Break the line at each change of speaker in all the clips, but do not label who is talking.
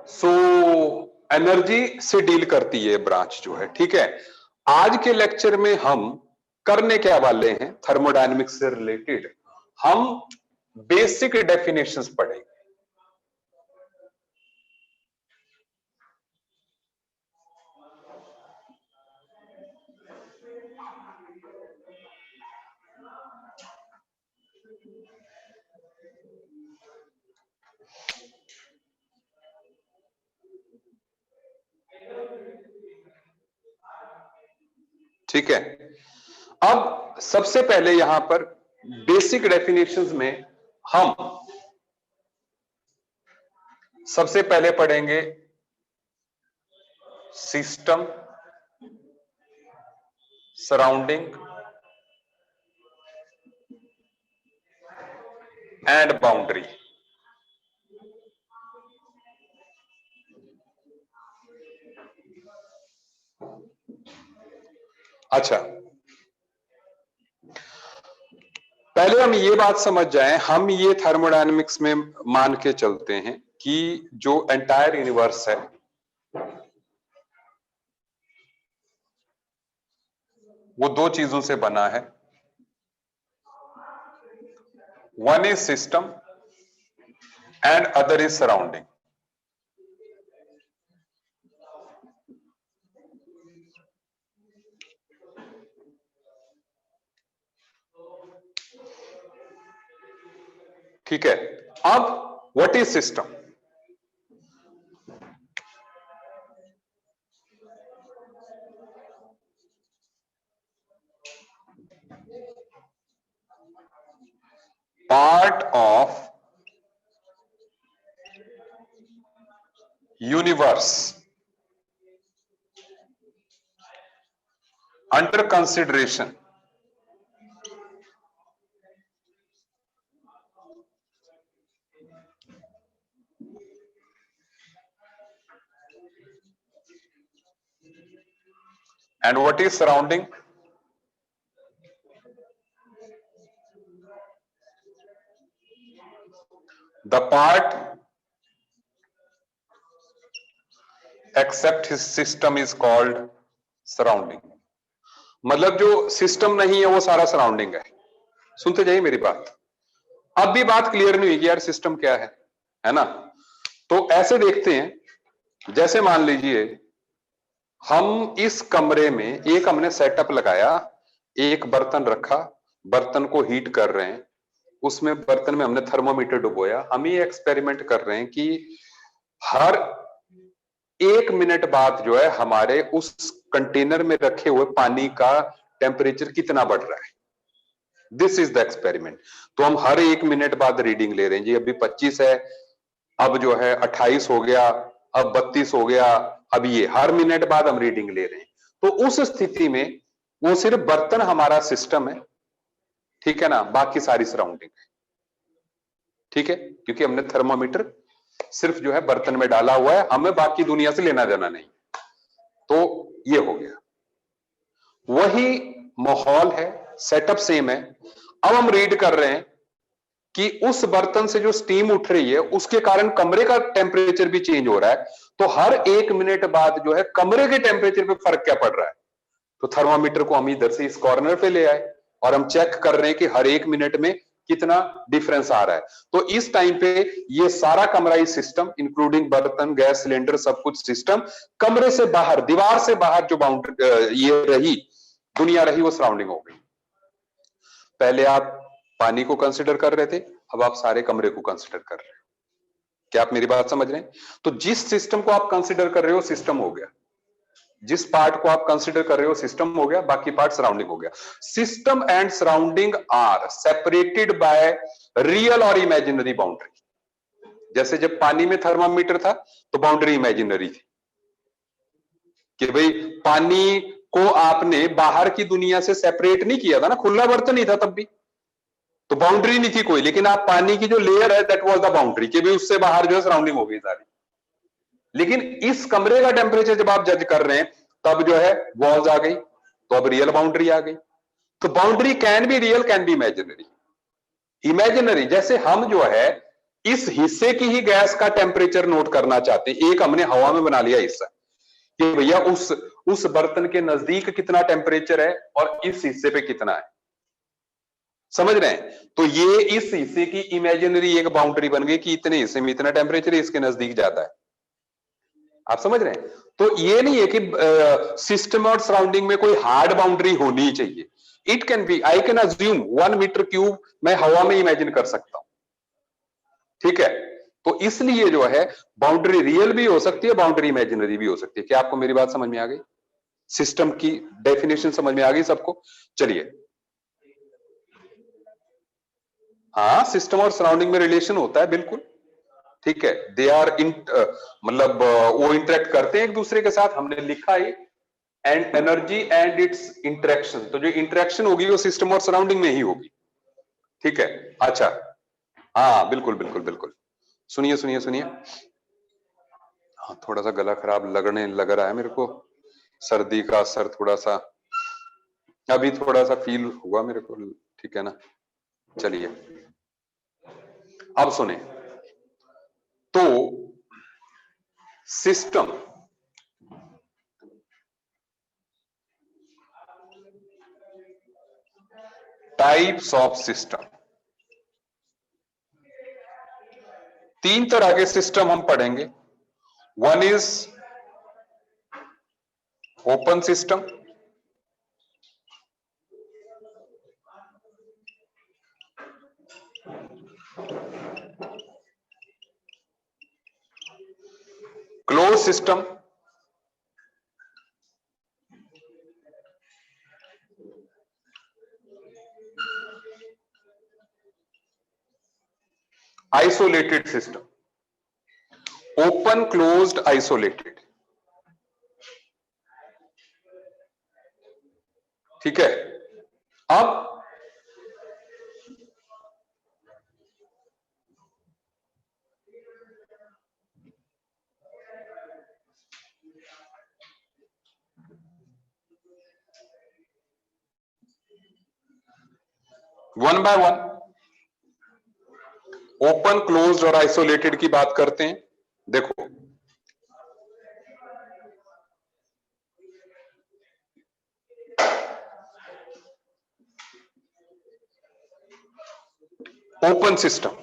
So energy से deal करती है ब्रांच जो है, ठीक है। आज के लेक्चर में हम करने क्या वाले हैं, थर्मोडायनेमिक्स से रिलेटेड हम बेसिक डेफिनेशंस पढ़ेंगे। ठीक है, अब सबसे पहले यहां पर बेसिक डेफिनेशंस में हम सबसे पहले पढ़ेंगे सिस्टम, सराउंडिंग एंड बाउंड्री। अच्छा, पहले हम ये बात समझ जाएं, हम ये थर्मोडायनेमिक्स में मान के चलते हैं कि जो एंटायर यूनिवर्स है वो दो चीजों से बना है। One is system and other is surrounding. ठीक है, अब what is system? Part of universe under consideration and what is surrounding? The part except his system is called surrounding। मतलब जो सिस्टम नहीं है वो सारा सराउंडिंग है। सुनते जाइए मेरी बात, अब भी बात क्लियर नहीं हुई कि यार सिस्टम क्या है ना। तो ऐसे देखते हैं, जैसे मान लीजिए हम इस कमरे में एक हमने सेटअप लगाया, एक बर्तन रखा, बर्तन को हीट कर रहे हैं, उसमें बर्तन में हमने थर्मोमीटर डुबोया। हम ये एक्सपेरिमेंट कर रहे हैं कि हर 1 मिनट बाद जो है हमारे उस कंटेनर में रखे हुए पानी का टेम्परेचर कितना बढ़ रहा है। This is the experiment. तो हम हर 1 मिनट बाद रीडिंग ले रहे हैं जी, अभी 25 है, अब जो है 28 हो गया, अब 32 हो गया, अब ये हर मिनट बाद हम रीडिंग ले रहे हैं। तो उस स्थिति में वो सिर्फ बर्तन हमारा सिस्टम है, ठीक है ना, बाकी सारी सराउंडिंग है। ठीक है, क्योंकि हमने थर्मोमीटर सिर्फ जो है बर्तन में डाला हुआ है, हमें बाकी दुनिया से लेना देना नहीं। तो ये हो गया, वही माहौल है, सेटअप सेम है। अब हम रीड कर रहे हैं कि उस बर्तन से जो स्टीम उठ रही है उसके कारण कमरे का टेम्परेचर भी चेंज हो रहा है। तो हर 1 मिनट बाद जो है कमरे के टेम्परेचर पे फर्क क्या पड़ रहा है। तो थर्मामीटर को हम इधर से इस कॉर्नर पे ले आए और हम चेक कर रहे हैं कि हर 1 मिनट में कितना डिफरेंस आ रहा है। तो इस टाइम पे ये सारा कमरा ही सिस्टम, इंक्लूडिंग बर्तन, गैस सिलेंडर, सब कुछ सिस्टम। कमरे से बाहर, दीवार से बाहर जो बाउंड्री ये रही, दुनिया रही, वो सराउंडिंग हो गई। पहले आप पानी को कंसिडर कर रहे थे, अब आप सारे कमरे को कंसिडर कर रहे हैं। क्या आप मेरी बात समझ रहे हैं? तो जिस सिस्टम को आप कंसिडर कर रहे हो सिस्टम हो गया, जिस पार्ट को आप कंसिडर कर रहे हो सिस्टम हो गया, बाकी पार्ट सराउंडिंग हो गया। System and surrounding are separated by real और इमेजिनरी बाउंड्री। जैसे जब पानी में थर्मामीटर था तो बाउंड्री इमेजिनरी थी कि भाई पानी को आपने बाहर की दुनिया से सेपरेट नहीं किया था ना, खुला बर्तन ही था तब भी, तो बाउंड्री नहीं थी कोई। लेकिन आप पानी की जो लेयर है दैट वाज द बाउंड्री, कि भाई उससे बाहर जो है सराउंडिंग हो गई सारी। लेकिन इस कमरे का टेम्परेचर जब आप जज कर रहे हैं तब जो है वॉल्स आ गई, तो अब रियल बाउंड्री आ गई। तो boundary can be real, can be imaginary. Imaginary जैसे हम जो है इस हिस्से की ही गैस का टेम्परेचर नोट करना चाहते हैं। एक हमने हवा में बना लिया हिस्सा कि भैया उस बर्तन के नजदीक कितना टेम्परेचर है और इस हिस्से पे कितना है, समझ रहे हैं? तो ये इस हिस्से की इमेजिनरी एक बाउंड्री बन गई कि इतने हिस्से में इतना टेम्परेचर है, इसके नजदीक ज्यादा है। आप समझ रहे हैं? तो ये नहीं है कि सिस्टम और सराउंडिंग में कोई हार्ड बाउंड्री होनी चाहिए। It can be, I can assume 1 metre cube मैं हवा में इमेजिन कर सकता हूं, ठीक है? तो इसलिए जो है बाउंड्री रियल भी हो सकती है, बाउंड्री इमेजिनरी भी हो सकती है। क्या आपको मेरी बात समझ में आ गई? सिस्टम की डेफिनेशन समझ में आ गई सबको? चलिए, हाँ, सिस्टम और सराउंडिंग में रिलेशन होता है, बिल्कुल ठीक है। दे आर मतलब वो इंटरेक्ट करते हैं एक दूसरे के साथ, हमने लिखा है and energy and it's interaction. तो जो इंटरेक्शन होगी वो सिस्टम और सराउंडिंग में ही होगी, ठीक है? अच्छा, हाँ बिल्कुल बिल्कुल बिल्कुल। सुनिए सुनिए सुनिए, हाँ थोड़ा सा गला खराब लगने लग रहा है मेरे को, सर्दी का असर थोड़ा सा अभी थोड़ा सा फील हुआ मेरे को, ठीक है ना? चलिए, अब सुने। तो सिस्टम टाइप्स ऑफ सिस्टम, 3 तरह के सिस्टम हम पढ़ेंगे। One is open system, close system, isolated system. Open, closed, isolated, ठीक है? अब one by one open, closed और आइसोलेटेड की बात करते हैं। देखो, ओपन सिस्टम,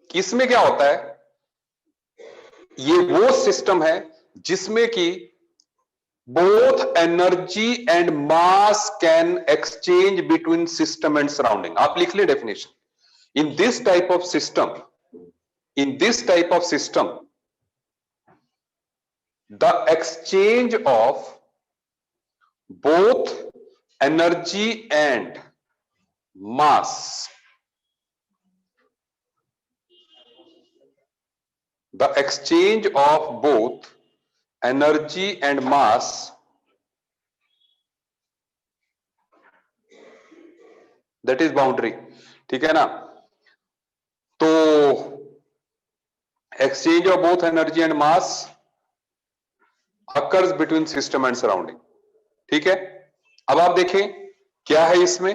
इसमें क्या होता है? ये वो सिस्टम है जिसमें कि both energy and mass can exchange between system and surrounding. आप लिख ले definition. In this type of system, in this type of system, the exchange of both energy and mass, the exchange of both energy and mass that is boundary, ठीक है ना? तो exchange of both energy and mass occurs between system and surrounding, ठीक है? अब आप देखें क्या है इसमें।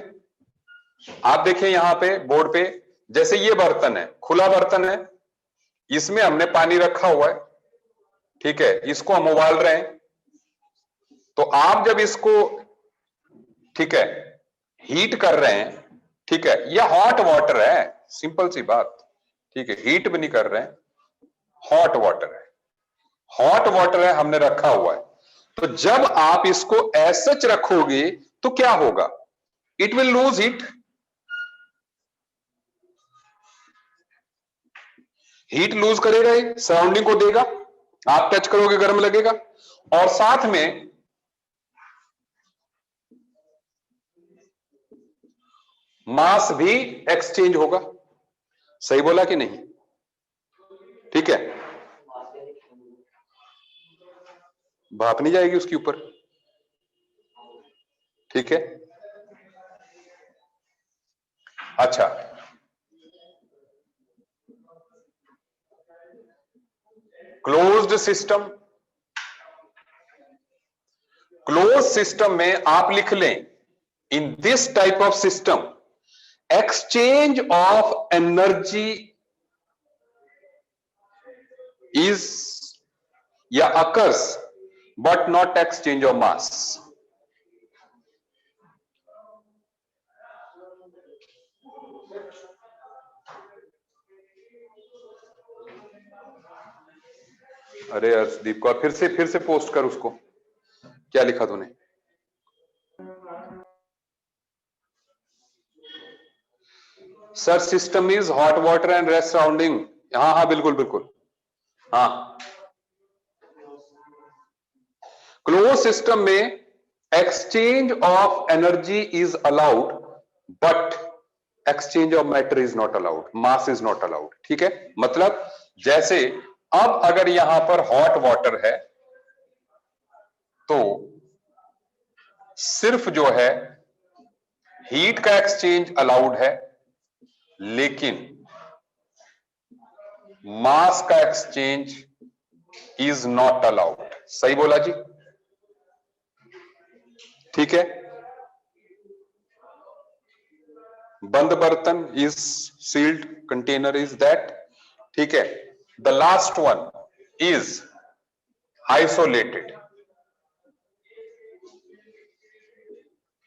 आप देखें यहां पे बोर्ड पे, जैसे ये बर्तन है, खुला बर्तन है, इसमें हमने पानी रखा हुआ है, ठीक है? इसको हम उबाल रहे हैं। तो आप जब इसको, ठीक है, हीट कर रहे हैं, ठीक है, यह हॉट वाटर है, सिंपल सी बात, ठीक है, हीट भी नहीं कर रहे हैं, हॉट वाटर है, हॉट वाटर है, हमने रखा हुआ है। तो जब आप इसको ऐसच रखोगे तो क्या होगा? It will lose heat, heat lose करेगा, सराउंडिंग को देगा, आप टच करोगे गर्म लगेगा, और साथ में मास भी एक्सचेंज होगा। सही बोला कि नहीं? ठीक है, भाप नहीं जाएगी उसके ऊपर, ठीक है? अच्छा, क्लोज्ड सिस्टम, क्लोज सिस्टम में आप लिख लें, in this type of system exchange of energy is या occurs but not exchange of mass. अरे अर्शदीप को फिर से पोस्ट कर उसको, क्या लिखा तूने? Sir system is hot water and rest surrounding. हाँ हाँ बिल्कुल बिल्कुल, हाँ। क्लोज सिस्टम में exchange of energy is allowed but exchange of matter is not allowed, mass is not allowed. ठीक है, मतलब जैसे अब अगर यहां पर हॉट वाटर है तो सिर्फ जो है हीट का एक्सचेंज अलाउड है, लेकिन मास का एक्सचेंज इज नॉट अलाउड। सही बोला जी? ठीक है। बंद बर्तन is sealed container is that. ठीक है। The last one is isolated.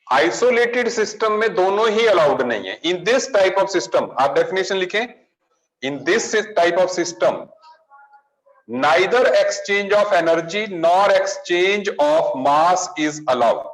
Isolated system में दोनों ही अलाउड नहीं है। In this type of system, आप डेफिनेशन लिखें, in this type of system neither exchange of energy nor exchange of mass is allowed.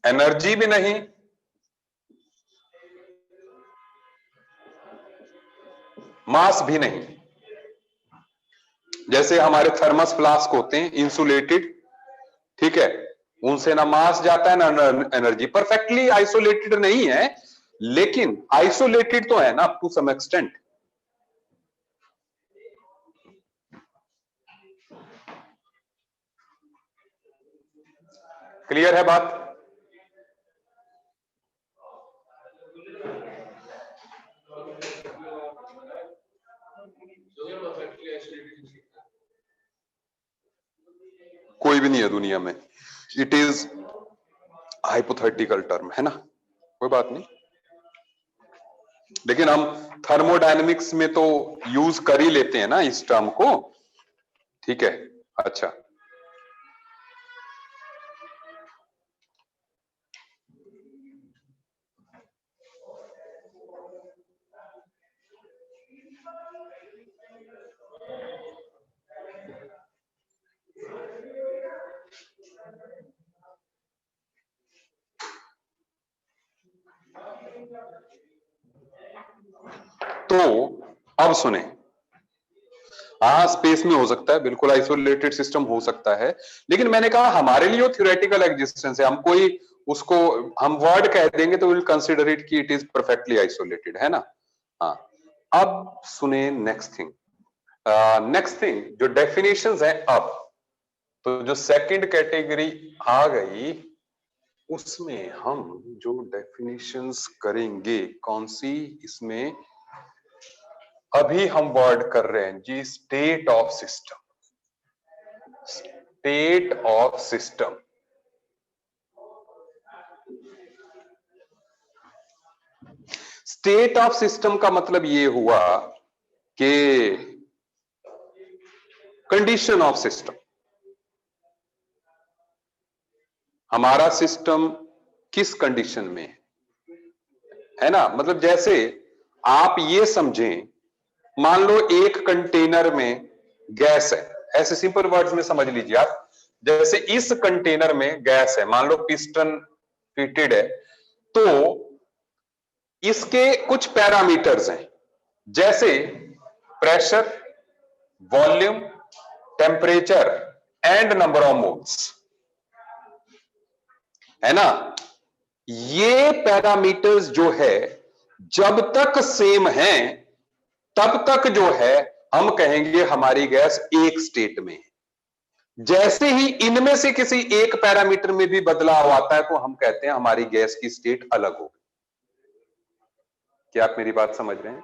Energy भी नहीं, मास भी नहीं। जैसे हमारे थर्मस फ्लास्क होते हैं इंसुलेटेड, ठीक है, उनसे ना मास जाता है ना एनर्जी। परफेक्टली आइसोलेटेड नहीं है, लेकिन आइसोलेटेड तो है ना up to some extent. Clear है बात? कोई भी नहीं है दुनिया में, इट इज हाइपोथेटिकल टर्म है ना, कोई बात नहीं। लेकिन हम थर्मोडायनेमिक्स में तो यूज कर ही लेते हैं ना इस टर्म को। ठीक है, अच्छा। तो अब सुने, हाँ स्पेस में हो सकता है, बिल्कुल आइसोलेटेड सिस्टम हो सकता है, लेकिन मैंने कहा हमारे लिए थ्योरेटिकल एग्जिस्टेंस है। हम कोई उसको हम वर्ड कह देंगे तो विल कंसीडर इट कि इट इज परफेक्टली आइसोलेटेड, है ना। हाँ, अब सुने नेक्स्ट थिंग। नेक्स्ट थिंग जो डेफिनेशंस है, अब तो जो सेकंड कैटेगरी आ गई उसमें हम जो डेफिनेशंस करेंगे कौन सी, इसमें अभी हम वर्ड कर रहे हैं जी state of system. State of system, state of system का मतलब ये हुआ कि कंडीशन ऑफ सिस्टम। हमारा सिस्टम किस कंडीशन में है ना, मतलब जैसे आप ये समझें, मान लो एक कंटेनर में गैस है, ऐसे सिंपल वर्ड्स में समझ लीजिए आप। जैसे इस कंटेनर में गैस है, मान लो पिस्टन फिटेड है, तो इसके कुछ पैरामीटर्स हैं, जैसे pressure, volume, temperature and number of moles, है ना। ये पैरामीटर्स जो है जब तक सेम हैं तब तक जो है हम कहेंगे हमारी गैस एक स्टेट में है। जैसे ही इनमें से किसी एक पैरामीटर में भी बदलाव आता है तो हम कहते हैं हमारी गैस की स्टेट अलग हो गई। क्या आप मेरी बात समझ रहे हैं?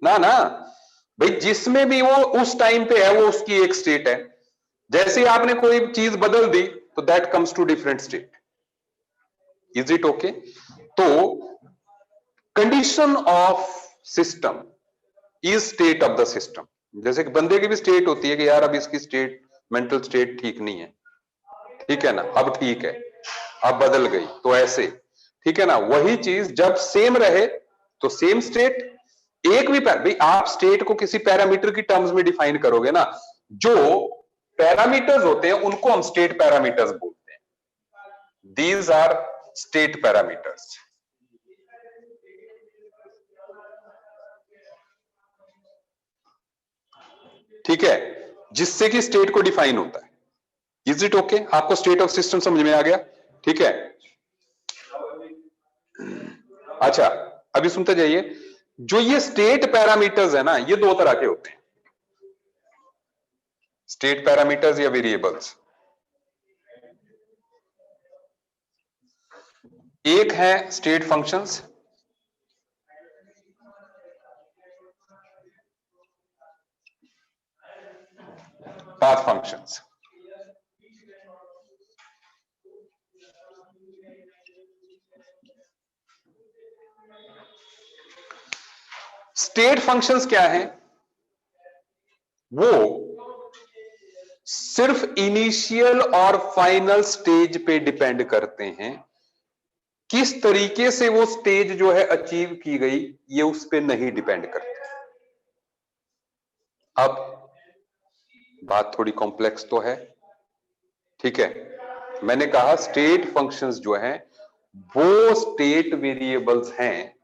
ना ना भाई, जिसमें भी वो उस टाइम पे है वो उसकी एक स्टेट है। जैसे आपने कोई चीज बदल दी तो that comes to different state. Is it okay? तो condition of system is state of the system. जैसे कि बंदे की भी स्टेट होती है कि यार अब इसकी स्टेट, मेंटल स्टेट ठीक नहीं है, ठीक है ना, अब ठीक है, अब बदल गई, तो ऐसे, ठीक है ना। वही चीज जब सेम रहे तो सेम स्टेट। एक भी भाई आप स्टेट को किसी पैरामीटर की टर्म्स में डिफाइन करोगे ना, जो पैरामीटर्स होते हैं उनको हम स्टेट पैरामीटर्स बोलते हैं। These are state parameters. ठीक है, जिससे कि स्टेट को डिफाइन होता है। Is it okay? आपको स्टेट ऑफ सिस्टम समझ में आ गया? ठीक है। अच्छा, अभी सुनते जाइए। जो ये स्टेट पैरामीटर्स है ना, ये दो तरह के होते हैं, स्टेट पैरामीटर्स या वेरिएबल्स। एक है state functions, path functions. State functions क्या है? वो सिर्फ इनिशियल और फाइनल स्टेज पे डिपेंड करते हैं। किस तरीके से वो स्टेज जो है अचीव की गई, ये उस पे नहीं डिपेंड करते। अब बात थोड़ी कॉम्प्लेक्स तो है, ठीक है। मैंने कहा स्टेट फंक्शंस जो हैं वो स्टेट वेरिएबल्स हैं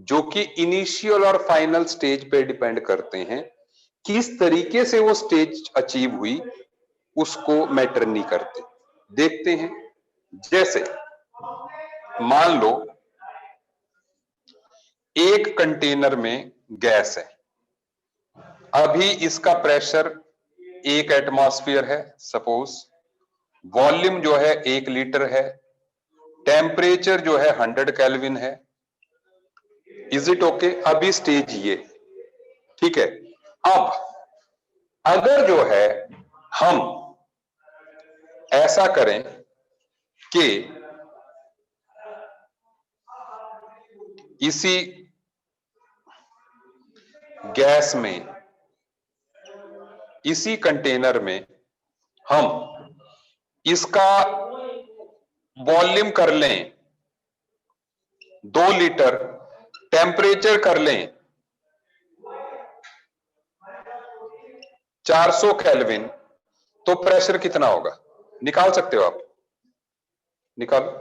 जो कि इनिशियल और फाइनल स्टेज पे डिपेंड करते हैं। किस तरीके से वो स्टेज अचीव हुई उसको मैटर नहीं करते। देखते हैं, जैसे मान लो एक कंटेनर में गैस है, अभी इसका प्रेशर 1 एटमॉस्फेयर है सपोज, वॉल्यूम जो है 1 लीटर है, टेम्परेचर जो है 100 केल्विन है। Is it okay? अभी स्टेज ये, ठीक है। अब अगर जो है हम ऐसा करें कि इसी गैस में, इसी कंटेनर में हम इसका वॉल्यूम कर लें 2 लीटर, टेम्परेचर कर लें 400 केल्विन, तो प्रेशर कितना होगा? निकाल सकते हो आप? निकालो।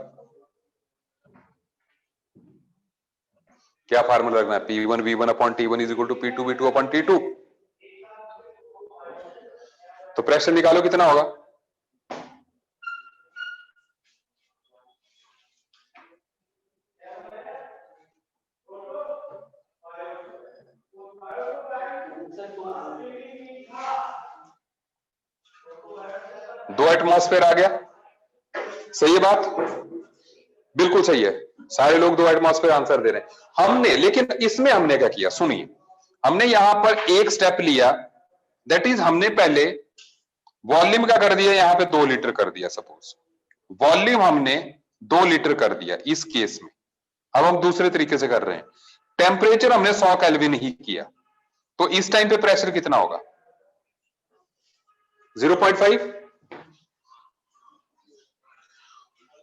क्या फार्मूला रखना है? P1 V1 upon T1 is equal to P2 V2 upon T2। तो प्रेशर निकालो कितना होगा? दो एटमॉस्फेयर आ गया, सही है बात? बिल्कुल सही है, सारे लोग 2 एटमॉस्फेयर आंसर दे रहे हैं। हमने, लेकिन इसमें हमने क्या किया सुनिए, हमने यहां पर एक स्टेप लिया, दैट इज हमने पहले वॉल्यूम का कर दिया, यहां पे 2 लीटर कर दिया सपोज, वॉल्यूम हमने 2 लीटर कर दिया इस केस में। अब हम दूसरे तरीके से कर रहे हैं, टेम्परेचर हमने 100 केल्विन ही किया, तो इस टाइम पे प्रेशर कितना होगा? 0.5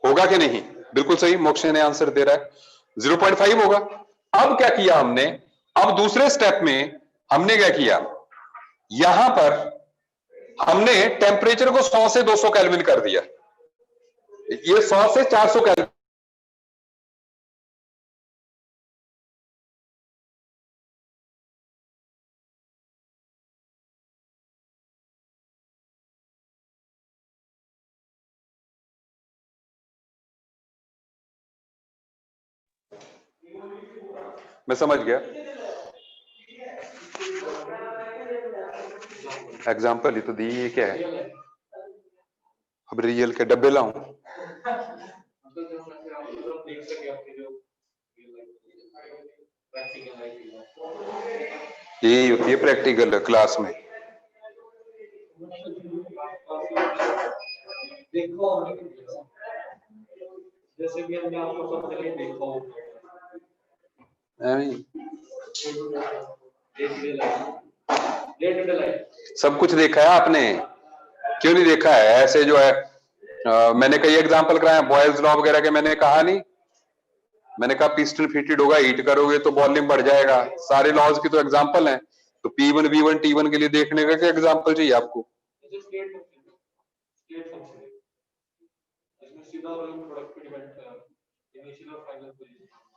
होगा कि नहीं? बिल्कुल सही, मोक्ष ने आंसर दे रहा है 0.5 होगा। अब क्या किया हमने, अब दूसरे स्टेप में हमने क्या किया, यहां पर हमने टेम्परेचर को 100 से 200 केल्विन कर दिया, ये 100 से 400 केल्विन। मैं समझ गया। एग्जाम्पल ही तो दी, ये क्या है? अब रियल के डब्बे लाऊं? यही होती है प्रैक्टिकल क्लास में। जैसे कि हमने आपको सब जगह देखा हो, सब कुछ देखा है आपने, क्यों नहीं देखा है? ऐसे जो है मैंने कई एग्जांपल कराए, बॉयल्स लॉ वगैरह के मैंने कहा नहीं, मैंने कहा पिस्टन फिटेड होगा, हीट करोगे तो वॉल्यूम बढ़ जाएगा, सारे लॉज की तो एग्जांपल हैं। तो P1 V1 T1 के लिए देखने का क्या एग्जांपल चाहिए आपको?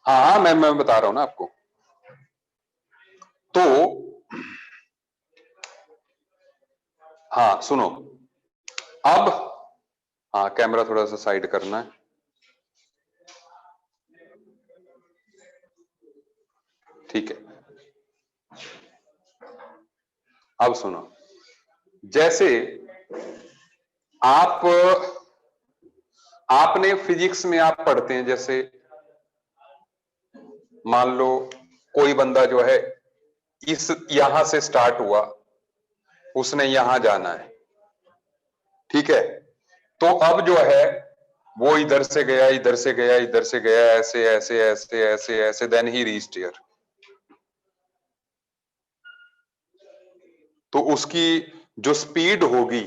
हाँ मैं बता रहा हूं ना आपको। तो हाँ सुनो, अब हाँ कैमरा थोड़ा सा साइड करना है, ठीक है। अब सुनो, जैसे आपने फिजिक्स में आप पढ़ते हैं, जैसे मान लो कोई बंदा जो है इस यहां से स्टार्ट हुआ, उसने यहां जाना है, ठीक है। तो अब जो है वो इधर से गया, इधर से गया, इधर से गया, ऐसे ऐसे ऐसे ऐसे ऐसे, देन ही रीच्ड हियर। तो उसकी जो स्पीड होगी,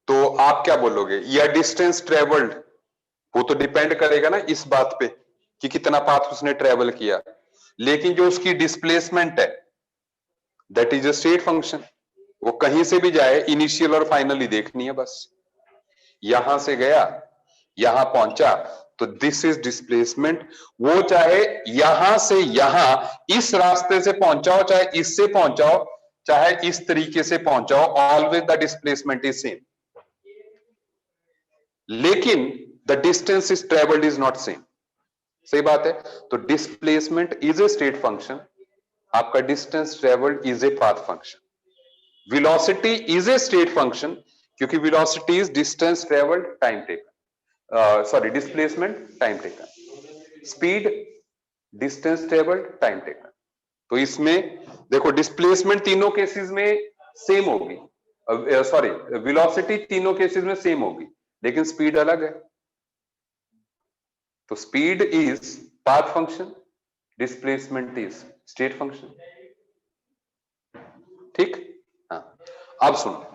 तो आप क्या बोलोगे? या डिस्टेंस ट्रेवल्ड, वो तो डिपेंड करेगा ना इस बात पे कि कितना पाथ उसने ट्रेवल किया। लेकिन जो उसकी डिस्प्लेसमेंट है, that is a state function. वो कहीं से भी जाए, इनिशियल और फाइनल ही देखनी है बस। यहां से गया, यहां पहुंचा, तो दिस इज डिस्प्लेसमेंट। वो चाहे यहां से यहां इस रास्ते से पहुंचाओ, चाहे इससे पहुंचाओ, चाहे इस तरीके से पहुंचाओ, always the displacement is same. लेकिन the distance is travelled is not same. सही बात है। तो displacement is a state function, आपका distance travelled is a path function. Velocity is a state function, क्योंकि velocity is distance travelled time taken, sorry displacement time taken, speed distance travelled time taken. तो इसमें देखो displacement तीनों cases में same होगी, sorry velocity तीनों cases में same होगी, लेकिन स्पीड अलग है। तो speed is path function, displacement is state function. ठीक। हाँ अब सुनो,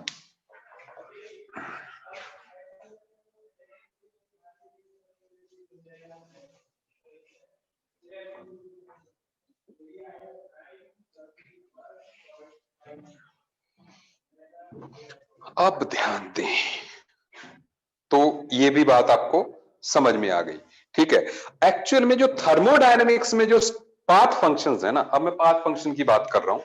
अब ध्यान दें, तो ये भी बात आपको समझ में आ गई, ठीक है। एक्चुअल में जो थर्मोडायनेमिक्स में जो पाथ फंक्शंस है ना, अब मैं पाथ फंक्शन की बात कर रहा हूं,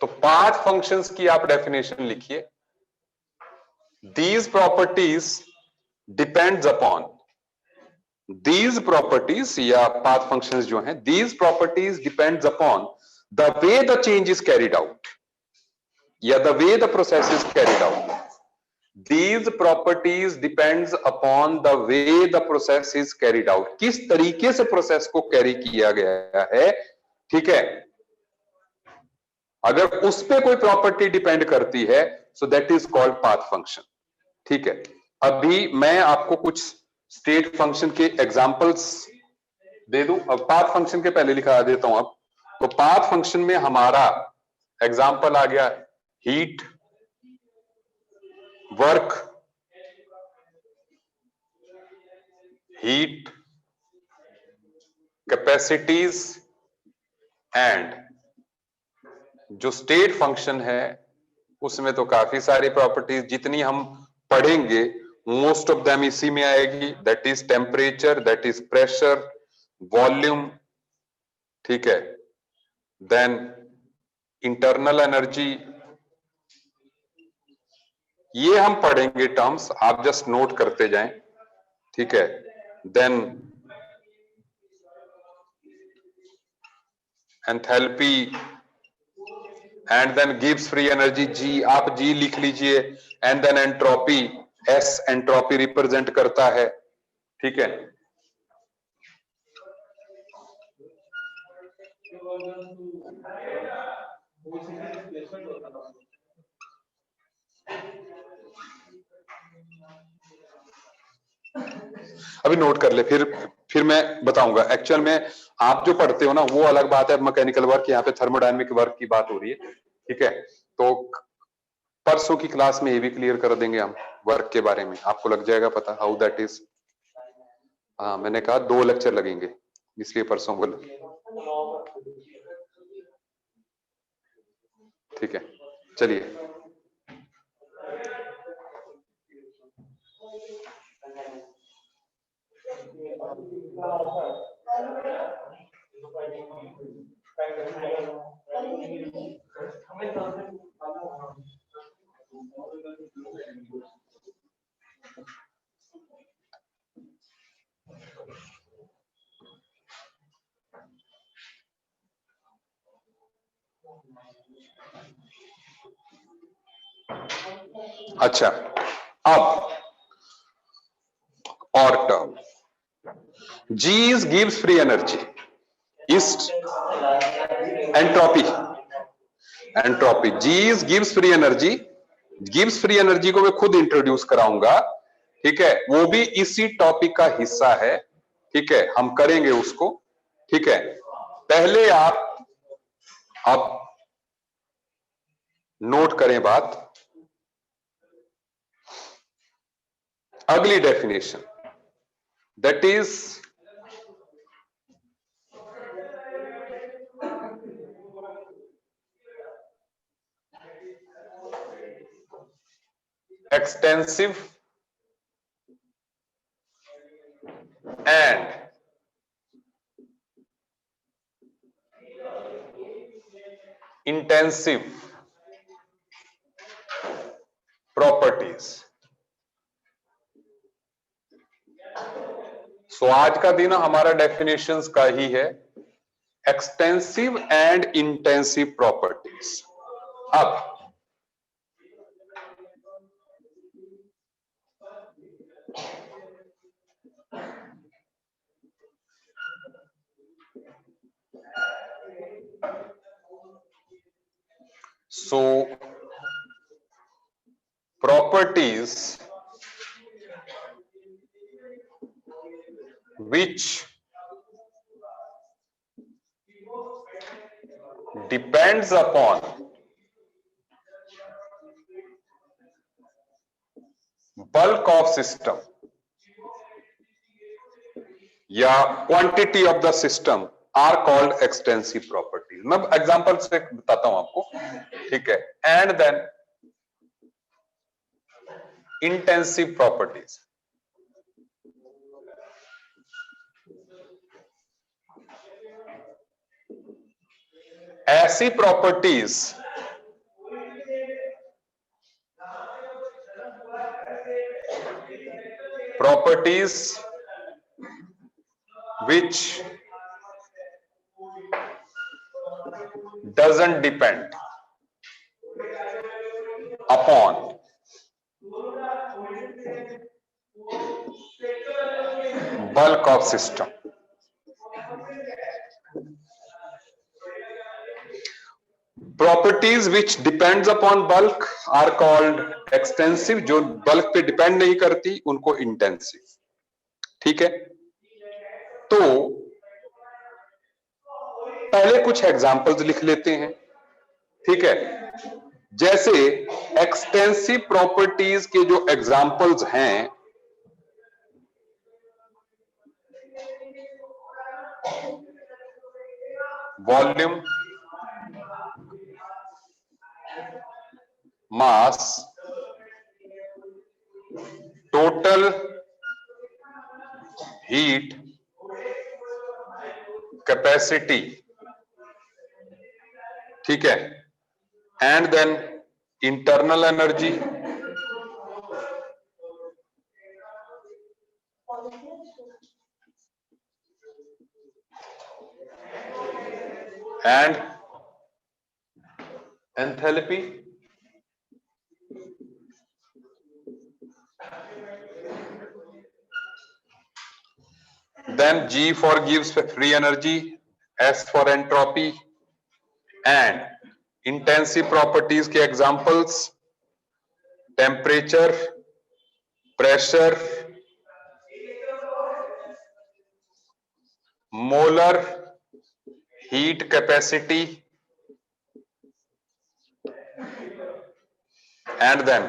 तो पाथ फंक्शंस की आप डेफिनेशन लिखिए, these properties depends upon, these properties या पाथ फंक्शंस जो हैं, these properties depends upon the way the change is carried out या the way the process is carried out. These properties depends upon the way the process is carried out, किस तरीके से process को carry किया गया है, ठीक है। अगर उस पे कोई प्रॉपर्टी डिपेंड करती है, so that is called path function, ठीक है। अभी मैं आपको कुछ स्टेट फंक्शन के एग्जांपल्स दे दूं। अब पाथ फंक्शन के पहले लिखा देता हूं। अब तो पाथ फंक्शन में हमारा एग्जांपल आ गया heat, work, heat, capacities and जो स्टेट फंक्शन है उसमें तो काफी सारी प्रॉपर्टीज, जितनी हम पढ़ेंगे मोस्ट ऑफ देम इसी में आएगी। That is temperature, that is pressure, volume, ठीक है, देन इंटरनल एनर्जी, ये हम पढ़ेंगे टर्म्स, आप जस्ट नोट करते जाएं, ठीक है। Then enthalpy, and then gives free energy G, आप जी लिख लीजिए, and then entropy, S entropy represent करता है, ठीक है। अभी नोट कर ले, फिर मैं बताऊंगा। एक्चुअल में आप जो पढ़ते हो ना वो अलग बात है, मैकेनिकल वर्क, यहाँ पे थर्मोडायनेमिक वर्क की बात हो रही है, ठीक है। तो परसों की क्लास में ये भी क्लियर कर देंगे हम वर्क के बारे में, आपको लग जाएगा पता हाउ दैट इज। हाँ, मैंने कहा 2 लेक्चर लगेंगे, इसलिए परसों बोलो, ठीक है। चलिए, अच्छा, अब और term, G is gives free energy, is entropy, entropy, G is gives free energy, gives free energy को मैं खुद इंट्रोड्यूस कराऊंगा, ठीक है, वो भी इसी टॉपिक का हिस्सा है, ठीक है, हम करेंगे उसको, ठीक है। पहले आप नोट करें बात, अगली definition, that is extensive and intensive properties। सो आज का दिन हमारा डेफिनेशंस का ही है, एक्सटेंसिव एंड इंटेंसिव प्रॉपर्टीज। अब so properties which depends upon bulk of system या quantity of the system are called extensive properties. मैं एग्जांपल से बताता हूं आपको, ठीक है। एंड देन इंटेंसिव प्रॉपर्टीज, ऐसी properties which doesn't depend upon bulk of system। Properties which depends upon bulk are called extensive, जो बल्क पे डिपेंड नहीं करती उनको इंटेंसिव, ठीक है। तो पहले कुछ एग्जांपल्स लिख लेते हैं, ठीक है। जैसे एक्सटेंसिव प्रॉपर्टीज के जो एग्जांपल्स हैं, volume, mass, total heat, capacity, ठीक है, and then internal energy and enthalpy then G for gives free energy, S for entropy and intensive properties के examples temperature, pressure, molar heat capacity and then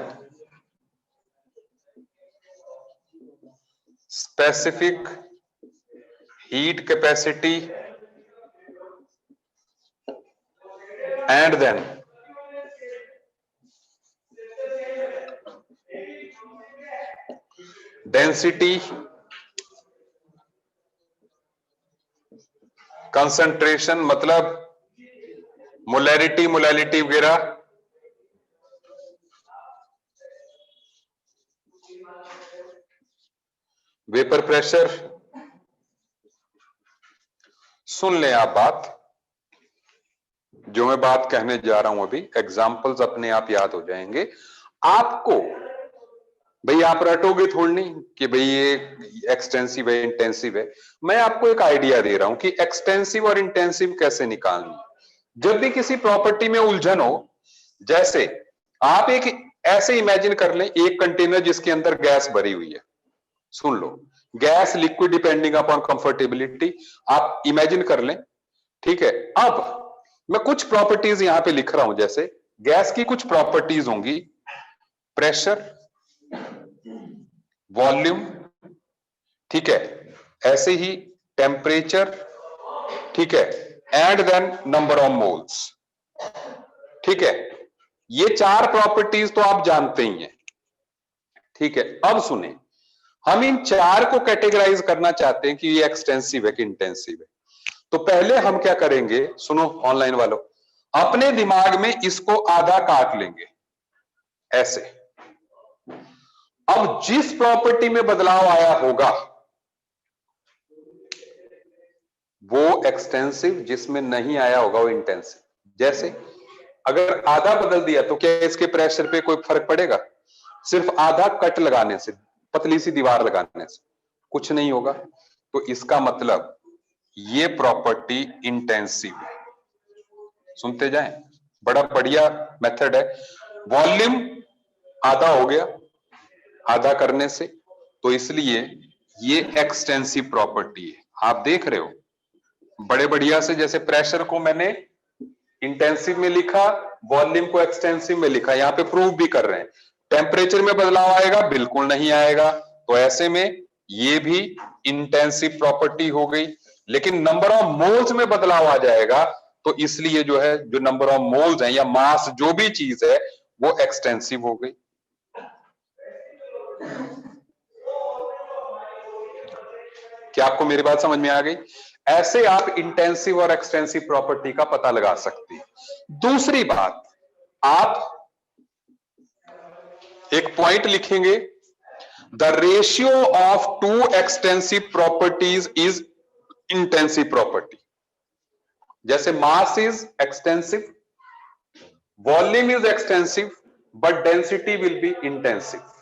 specific heat capacity and then density, concentration मतलब molarity वगैरह, vapour pressure. सुन लें आप बात, जो मैं बात कहने जा रहा हूं अभी, एग्जाम्पल्स अपने आप याद हो जाएंगे आपको। भाई आप रटोगे थोड़ी नहीं कि भाई ये एक्सटेंसिव है इंटेंसिव है। मैं आपको एक आइडिया दे रहा हूं कि एक्सटेंसिव और इंटेंसिव कैसे निकालनी। जब भी किसी प्रॉपर्टी में उलझन हो, जैसे आप एक ऐसे इमेजिन कर लें एक कंटेनर जिसके अंदर गैस भरी हुई है। सुन लो, gas liquid depending upon comfortability, आप इमेजिन कर लें। ठीक है, अब मैं कुछ प्रॉपर्टीज यहां पे लिख रहा हूं। जैसे गैस की कुछ प्रॉपर्टीज होंगी, प्रेशर, वॉल्यूम, ठीक है, ऐसे ही टेम्परेचर, ठीक है, and then number of moles. ठीक है, ये चार प्रॉपर्टीज तो आप जानते ही हैं। ठीक है, अब सुने, हम इन चार को कैटेगराइज करना चाहते हैं कि ये एक्सटेंसिव है कि इंटेंसिव है। तो पहले हम क्या करेंगे, सुनो ऑनलाइन वालों, अपने दिमाग में इसको आधा काट लेंगे ऐसे। अब जिस प्रॉपर्टी में बदलाव आया होगा वो एक्सटेंसिव, जिसमें नहीं आया होगा वो इंटेंसिव। जैसे अगर आधा बदल दिया तो क्या इसके प्रेशर पे कोई फर्क पड़ेगा? सिर्फ आधा कट लगाने से, पतली सी दीवार लगाने से कुछ नहीं होगा। तो इसका मतलब ये प्रॉपर्टी इंटेंसिव है। सुनते जाएं, बड़ा बढ़िया मेथड है। वॉल्यूम आधा हो गया आधा करने से, तो इसलिए ये एक्सटेंसिव प्रॉपर्टी है। आप देख रहे हो बड़े बढ़िया से, जैसे प्रेशर को मैंने इंटेंसिव में लिखा, वॉल्यूम को एक्सटेंसिव में लिखा, यहां पे प्रूव भी कर रहे हैं। टेम्परेचर में बदलाव आएगा? बिल्कुल नहीं आएगा। तो ऐसे में ये भी इंटेंसिव प्रॉपर्टी हो गई। लेकिन नंबर ऑफ मोल्स में बदलाव आ जाएगा, तो इसलिए जो है, जो नंबर ऑफ मोल्स है या मास जो भी चीज है वो एक्सटेंसिव हो गई। क्या आपको मेरी बात समझ में आ गई? ऐसे आप इंटेंसिव और एक्सटेंसिव प्रॉपर्टी का पता लगा सकते हैं। दूसरी बात, आप एक पॉइंट लिखेंगे, the ratio of two extensive properties is intensive property. जैसे mass is extensive, volume is extensive, but density will be intensive.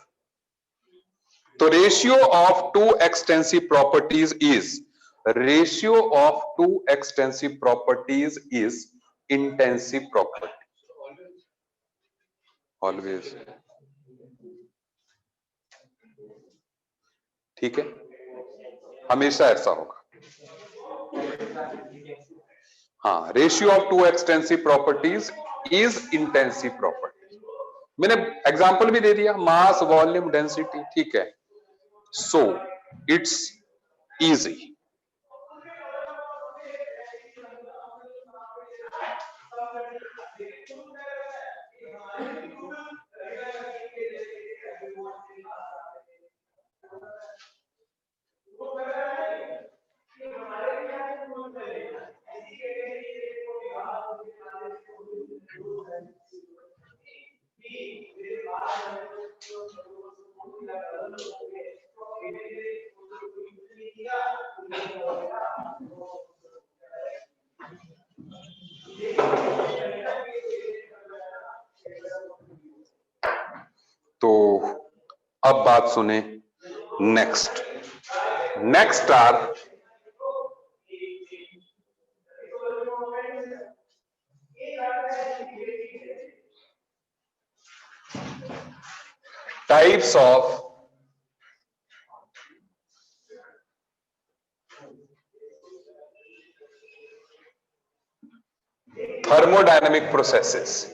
तो ratio of two extensive properties is, ratio of two extensive properties is intensive property. Always, ठीक है, हमेशा ऐसा होगा। हाँ, ratio of two extensive properties is intensive property. मैंने example भी दे दिया, मास, वॉल्यूम, डेंसिटी, ठीक है। So it's easy. अब बात सुने next are types of thermodynamic processes.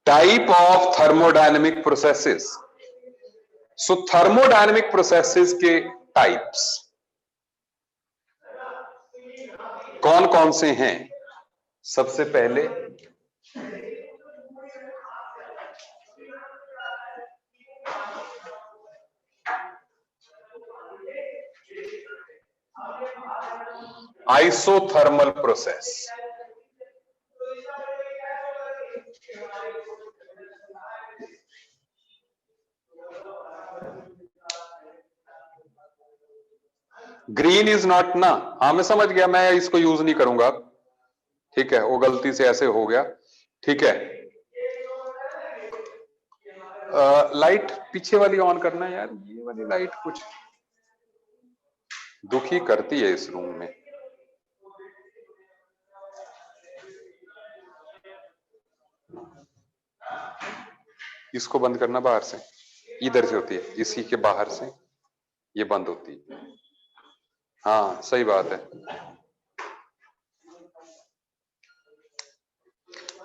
Type of thermodynamic processes. So thermodynamic processes के types कौन कौन से हैं? सबसे पहले isothermal process. Green is not ना, हाँ मैं समझ गया, मैं इसको यूज नहीं करूंगा, ठीक है, वो गलती से ऐसे हो गया, ठीक है। लाइट पीछे वाली ऑन करना है यार, ये वाली लाइट कुछ दुखी करती है इस रूम में। इसको बंद करना बाहर से, इधर से होती है, इसी के बाहर से ये बंद होती है। हाँ सही बात है।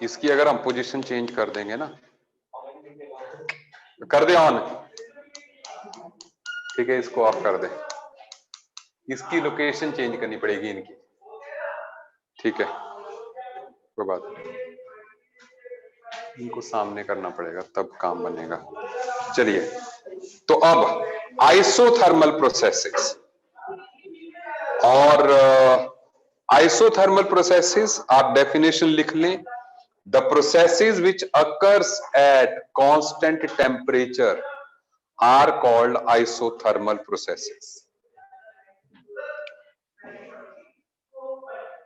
इसकी अगर हम पोजीशन चेंज कर देंगे ना, कर दे ऑन, ठीक है, इसको ऑफ कर दे, इसकी लोकेशन चेंज करनी पड़ेगी इनकी, ठीक है, कोई बात नहीं, इनको सामने करना पड़ेगा तब काम बनेगा। चलिए, तो अब आइसोथर्मल प्रोसेसेस, और आइसोथर्मल प्रोसेसेस आप डेफिनेशन लिख लें, the processes which occurs at constant temperature are called isothermal processes.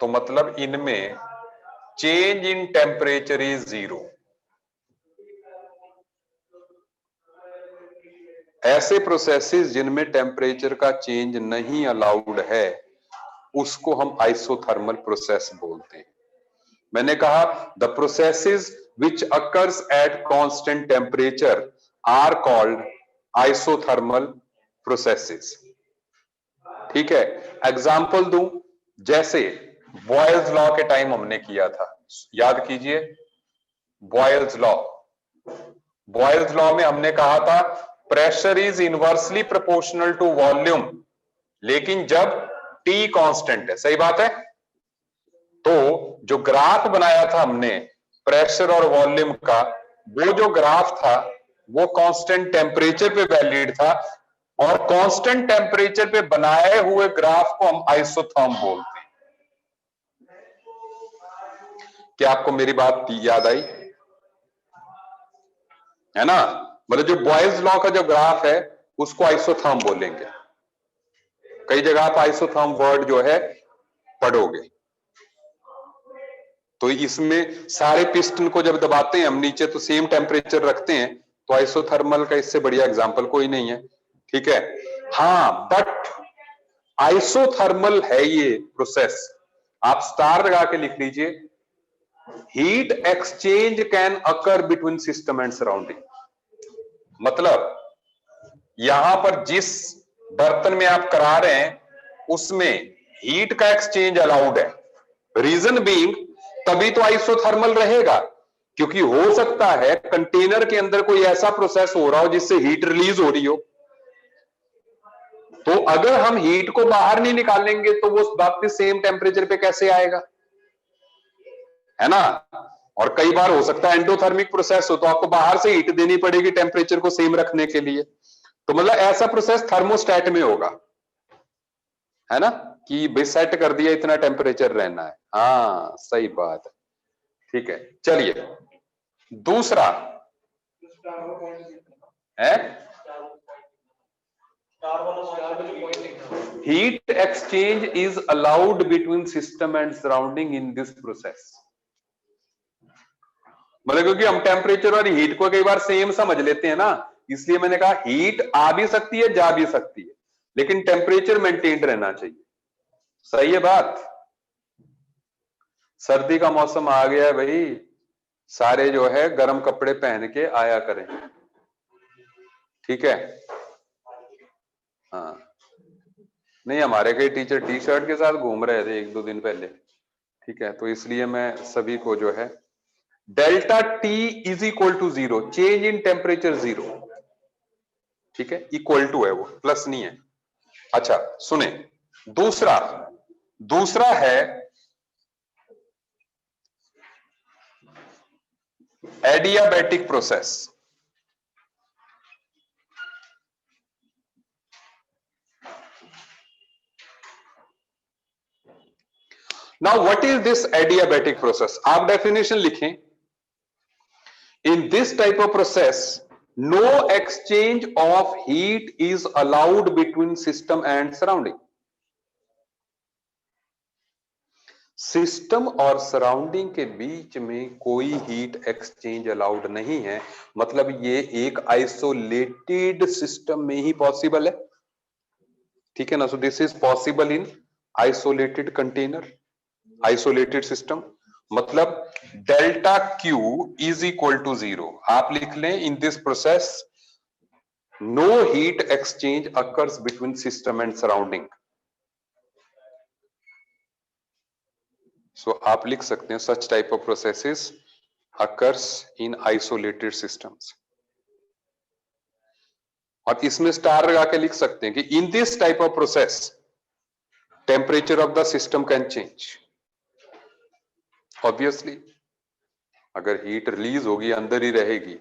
तो मतलब इनमें चेंज इन टेम्परेचर इज 0। ऐसे प्रोसेसेस जिनमें टेम्परेचर का चेंज नहीं अलाउड है उसको हम आइसोथर्मल प्रोसेस बोलते हैं। मैंने कहा the processes which occurs at constant temperature are called isothermal processes, ठीक है। एग्जाम्पल दूं, जैसे बॉयल्स लॉ के टाइम हमने किया था, याद कीजिए बॉयल्स लॉ। बॉयल्स लॉ में हमने कहा था pressure is inversely proportional to volume, लेकिन जब T कांस्टेंट है, सही बात है। तो जो ग्राफ बनाया था हमने प्रेशर और वॉल्यूम का, वो जो ग्राफ था वो कांस्टेंट टेम्परेचर पे वैलिड था, और कांस्टेंट टेम्परेचर पे बनाए हुए ग्राफ को हम आइसोथर्म बोलते हैं। क्या आपको मेरी बात याद आई है ना? मतलब जो बॉयल्स लॉ का जो ग्राफ है उसको आइसोथर्म बोलेंगे। कई जगह आप आइसोथर्म वर्ड जो है पढ़ोगे। तो इसमें सारे पिस्टन को जब दबाते हैं हम नीचे तो सेम टेम्परेचर रखते हैं, तो आइसोथर्मल का इससे बढ़िया एग्जांपल कोई नहीं है, ठीक है। हाँ, बट आइसोथर्मल है ये प्रोसेस, आप स्टार लगा के लिख लीजिए, heat exchange can occur between system and surrounding. मतलब यहां पर जिस बर्तन में आप करा रहे हैं उसमें हीट का एक्सचेंज अलाउड है, रीजन बीइंग तभी तो आइसोथर्मल रहेगा, क्योंकि हो सकता है कंटेनर के अंदर कोई ऐसा प्रोसेस हो रहा हो जिससे हीट रिलीज हो रही हो। तो अगर हम हीट को बाहर नहीं निकालेंगे तो वो वापस सेम टेम्परेचर पे कैसे आएगा, है ना। और कई बार हो सकता है एंडोथर्मिक प्रोसेस हो, तो आपको बाहर से हीट देनी पड़ेगी टेम्परेचर को सेम रखने के लिए। तो मतलब ऐसा प्रोसेस थर्मोस्टेट में होगा, है ना, कि भाई सेट कर दिया इतना टेम्परेचर रहना है। हाँ सही बात है, ठीक है। चलिए दूसरा है heat exchange is allowed between system and surrounding in this process. मतलब क्योंकि हम टेम्परेचर और हीट को कई बार सेम समझ लेते हैं ना, इसलिए मैंने कहा हीट आ भी सकती है, जा भी सकती है, लेकिन टेम्परेचर मेंटेन रहना चाहिए। सही है बात? सर्दी का मौसम आ गया है भाई, सारे जो है गर्म कपड़े पहन के आया करें, ठीक है? हाँ, नहीं हमारे कई टीचर टी शर्ट के साथ घूम रहे थे 1-2 दिन पहले, ठीक है? तो इसलिए मैं सभी को जो है delta T is equal to 0, change in temperature 0, ठीक है? इक्वल टू है वो, प्लस नहीं है। अच्छा सुने, दूसरा है adiabatic process. Now what is this adiabatic process? आप डेफिनेशन लिखें, in this type of process no exchange of heat is allowed between system and surrounding. System और सराउंडिंग के बीच में कोई हीट एक्सचेंज अलाउड नहीं है, मतलब ये एक आइसोलेटेड सिस्टम में ही पॉसिबल है, ठीक है ना? So this is possible in isolated container, isolated system, मतलब delta Q is equal to 0। आप लिख लें, in this process no heat exchange occurs between system and surrounding. So आप लिख सकते हैं such type of processes occurs in isolated systems, और इसमें स्टार लगा के लिख सकते हैं कि in this type of process temperature of the system can change. Obviously अगर हीट रिलीज होगी अंदर ही रहेगी।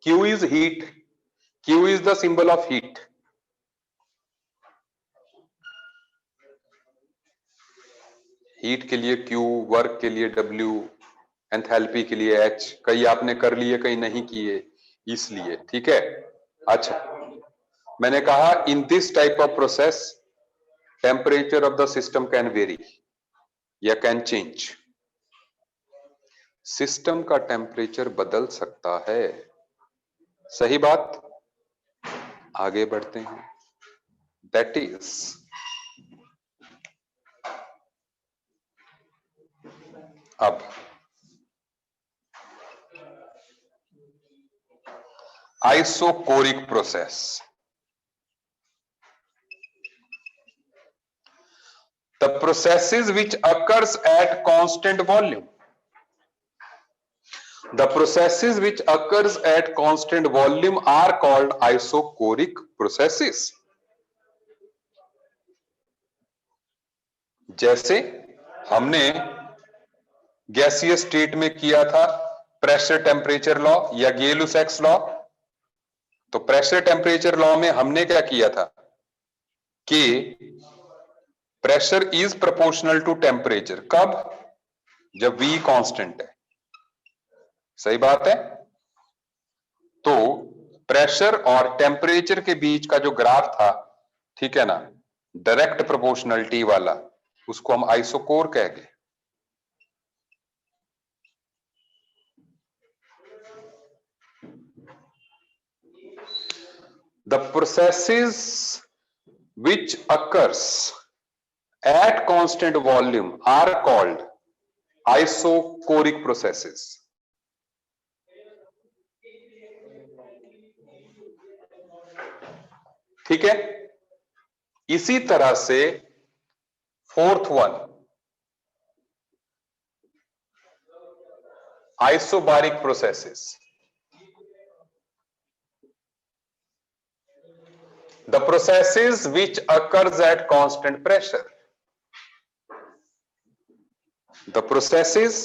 Q is heat, Q is the symbol of heat. Heat के लिए क्यू, वर्क के लिए डब्ल्यू, एंथैल्पी के लिए एच। कई आपने कर लिए, कई नहीं किए, इसलिए, ठीक है? अच्छा, मैंने कहा इन this type of process temperature of the system can very या कैन चेंज। सिस्टम का टेम्परेचर बदल सकता है, सही बात? आगे बढ़ते हैं। दैट इज अब isocoric process. The processes which occurs at constant volume. The processes which occurs at constant volume are called isocoric processes. जैसे हमने गैसीय स्टेट में किया था प्रेशर टेम्परेचर लॉ या गेलुसैक्स लॉ। तो प्रेशर टेम्परेचर लॉ में हमने क्या किया था कि pressure is proportional to temperature. कब? जब V कांस्टेंट है, सही बात है? तो प्रेशर और टेम्परेचर के बीच का जो ग्राफ था, ठीक है ना, डायरेक्ट प्रोपोर्शनलिटी वाला, उसको हम आइसोकोर कह गए। The processes which occurs at constant volume are called isocoric processes. ठीक है? इसी तरह से fourth one, isobaric processes. The processes which occurs at constant pressure. The processes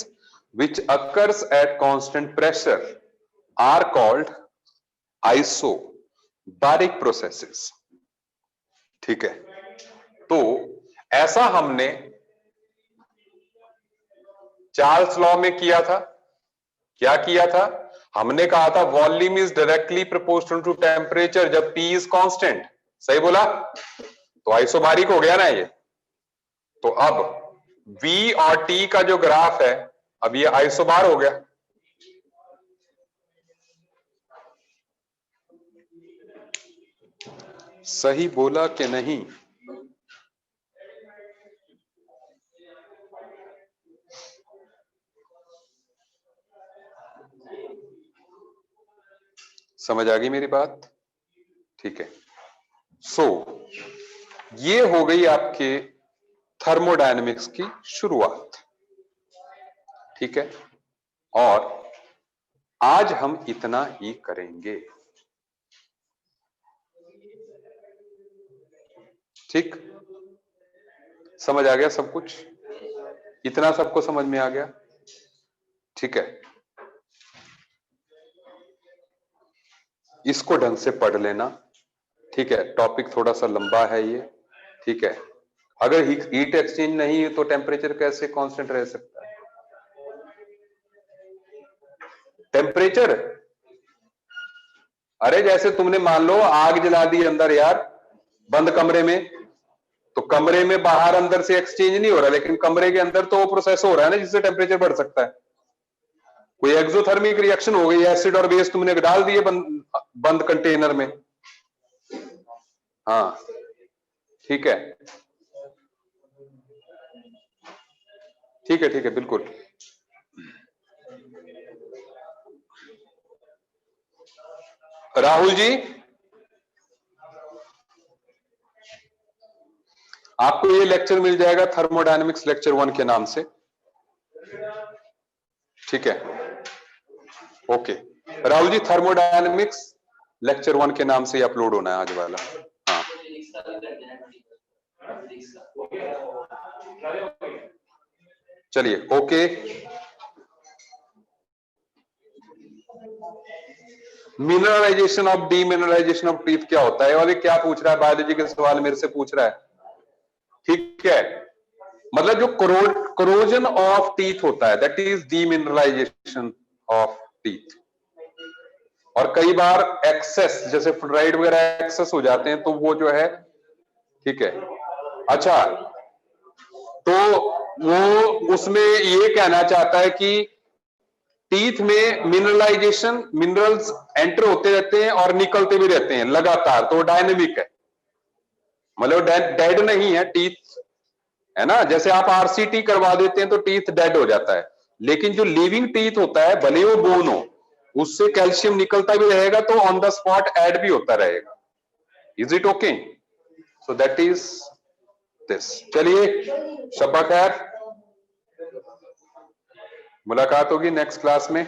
which occurs at constant pressure are called isobaric processes. ठीक है? तो ऐसा हमने चार्ल्स लॉ में किया था। क्या किया था? हमने कहा था volume is directly proportional to temperature जब T इज कांस्टेंट। सही बोला? तो आइसोबारिक हो गया ना ये। तो अब V और T का जो ग्राफ है, अब ये आइसोबार हो गया। सही बोला कि नहीं? समझ आ गई मेरी बात? ठीक है। सो ये हो गई आपके थर्मोडायनेमिक्स की शुरुआत। ठीक है, और आज हम इतना ही करेंगे। ठीक, समझ आ गया सब कुछ? इतना सबको समझ में आ गया? ठीक है, इसको ढंग से पढ़ लेना। ठीक है, टॉपिक थोड़ा सा लंबा है ये। ठीक है, अगर हीट एक्सचेंज नहीं है तो टेम्परेचर कैसे कांस्टेंट रह सकता है? टेम्परेचर, अरे जैसे तुमने मान लो आग जला दी अंदर यार, बंद कमरे में, तो कमरे में बाहर अंदर से एक्सचेंज नहीं हो रहा, लेकिन कमरे के अंदर तो वो प्रोसेस हो रहा है ना जिससे टेम्परेचर बढ़ सकता है। कोई एक्सोथर्मिक रिएक्शन हो गई, एसिड और बेस तुमने डाल दिए बंद कंटेनर में। हाँ, ठीक है, ठीक है, ठीक है, बिल्कुल। राहुल जी, आपको ये लेक्चर मिल जाएगा थर्मोडायनेमिक्स लेक्चर 1 के नाम से। ठीक है, okay. Rahul ji, thermodynamics lecture 1 के नाम से अपलोड होना है आज वाला। हाँ, चलिए, okay. Mineralization of demineralization of teeth क्या होता है? और ये क्या पूछ रहा है? बायोलॉजी के सवाल मेरे से पूछ रहा है। ठीक है, मतलब जो कोरोजन ऑफ टीथ होता है, that is demineralisation of teeth. और कई बार एक्सेस, जैसे फ्लोराइड वगैरह एक्सेस हो जाते हैं तो वो जो है, ठीक है, अच्छा, तो वो उसमें ये कहना चाहता है कि टीथ में मिनरलाइजेशन, मिनरल्स एंटर होते रहते हैं और निकलते भी रहते हैं लगातार, तो डायनेमिक है, मतलब डेड नहीं है टीथ, है ना। जैसे आप आरसीटी करवा देते हैं तो टीथ डेड हो जाता है, लेकिन जो लिविंग टीथ होता है, भले वो बोन हो, उससे कैल्शियम निकलता भी रहेगा तो ऑन द स्पॉट ऐड भी होता रहेगा। Is it okay? So that is this. चलिए, शब्बा खैर, मुलाकात होगी नेक्स्ट क्लास में।